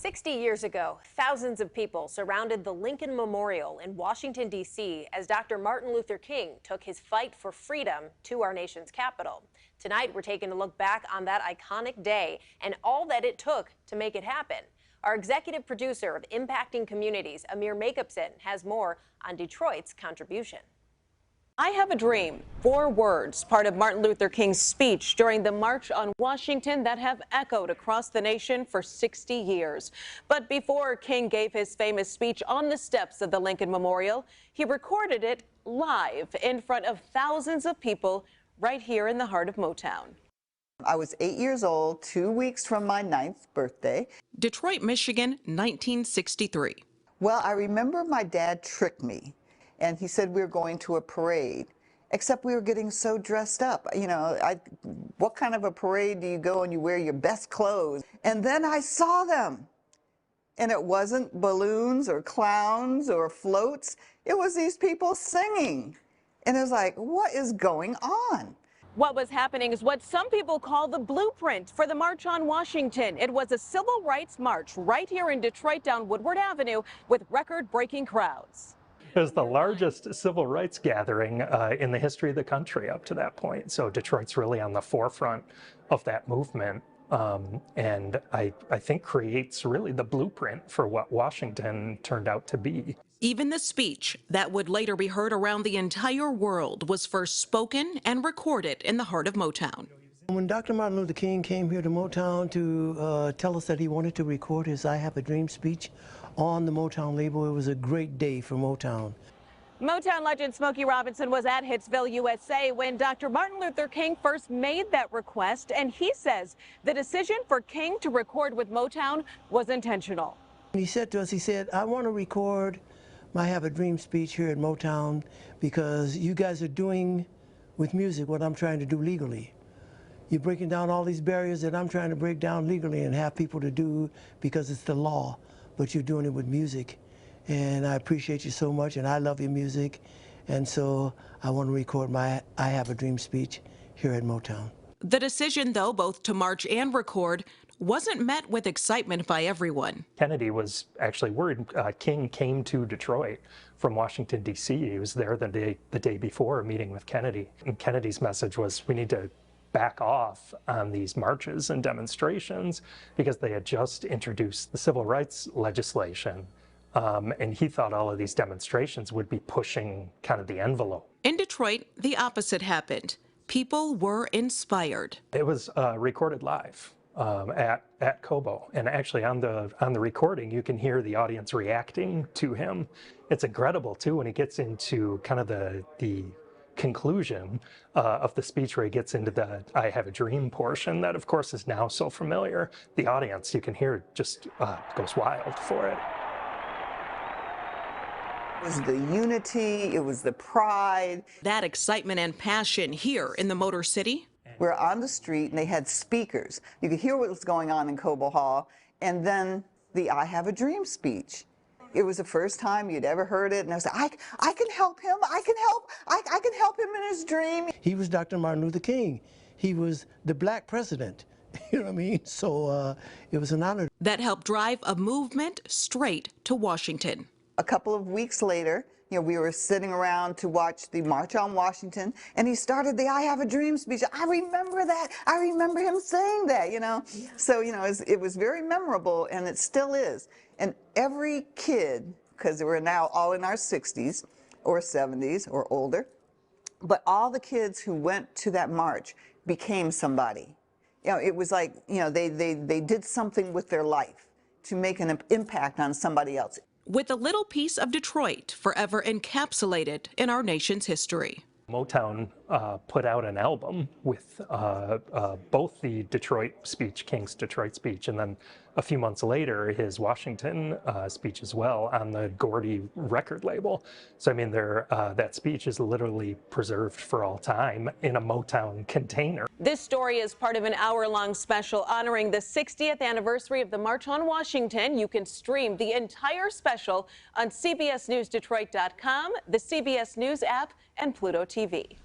60 years ago, thousands of people surrounded the Lincoln Memorial in Washington, D.C. as Dr. Martin Luther King took his fight for freedom to our nation's capital. Tonight, we're taking a look back on that iconic day and all that it took to make it happen. Our executive producer of Impacting Communities, Amir Makupson, has more on Detroit's contribution. I have a dream. 4 words, part of Martin Luther King's speech during the March on Washington that have echoed across the nation for 60 years. But before King gave his famous speech on the steps of the Lincoln Memorial, he recorded it live in front of thousands of people right here in the heart of Motown. I was 8 years old, 2 weeks from my 9th birthday. Detroit, Michigan, 1963. Well, I remember my dad tricked me. And he said we were going to a parade, except we were getting so dressed up. You know, what kind of a parade do you go and you wear your best clothes? And then I saw them. And it wasn't balloons or clowns or floats. It was these people singing. And it was like, what is going on? What was happening is what some people call the blueprint for the March on Washington. It was a civil rights march right here in Detroit down Woodward Avenue with record-breaking crowds. It was the largest civil rights gathering in the history of the country up to that point. So Detroit's really on the forefront of that movement. And I think creates really the blueprint for what Washington turned out to be. Even the speech that would later be heard around the entire world was first spoken and recorded in the heart of Motown. When Dr. Martin Luther King came here to Motown to tell us that he wanted to record his I Have a Dream speech on the Motown label, it was a great day for Motown. Motown legend Smokey Robinson was at Hitsville, USA when Dr. Martin Luther King first made that request, and he says the decision for King to record with Motown was intentional. He said to us, he said, I want to record my I Have a Dream speech here at Motown because you guys are doing with music what I'm trying to do legally. You're breaking down all these barriers that I'm trying to break down legally and have people to do because it's the law, but you're doing it with music. And I appreciate you so much, and I love your music, and so I want to record my I Have a Dream speech here at Motown. The decision, though, both to march and record, wasn't met with excitement by everyone. Kennedy was actually worried. King came to Detroit from Washington, D.C. He was there the day before, meeting with Kennedy. And Kennedy's message was, we need to back off on these marches and demonstrations because they had just introduced the civil rights legislation. And he thought all of these demonstrations would be pushing kind of the envelope. In Detroit, the opposite happened. People were inspired. It was recorded live at Cobo, and actually on the recording you can hear the audience reacting to him. It's incredible too when he gets into kind of the conclusion of the speech where he gets into the I Have a Dream portion that of course is now so familiar. The audience, you can hear, just goes wild for it. It was the unity, it was the pride. That excitement and passion here in the Motor City. We were on the street and they had speakers. You could hear what was going on in Cobo Hall, and then the I Have a Dream speech. It was the first time you'd ever heard it, and I was like, I can help him, I can help him in his dream. He was Dr. Martin Luther King. He was the black president. You know what I mean? So it was an honor. That helped drive a movement straight to Washington. A couple of weeks later, you know, we were sitting around to watch the March on Washington, and he started the I Have a Dream speech. I remember that. I remember him saying that, you know. Yeah. So, you know, it was very memorable, and it still is. And every kid, because we're now all in our 60s or 70s or older, but all the kids who went to that march became somebody. You know, it was like, you know, they did something with their life to make an impact on somebody else. With a little piece of Detroit forever encapsulated in our nation's history. Motown put out an album with both the Detroit speech, King's Detroit speech, and then a few months later his Washington speech as well on the Gordy record label. So I mean, that speech is literally preserved for all time in a Motown container. This story is part of an hour-long special honoring the 60th anniversary of the March on Washington. You can stream the entire special on CBSNewsDetroit.com, the CBS News app, and Pluto TV.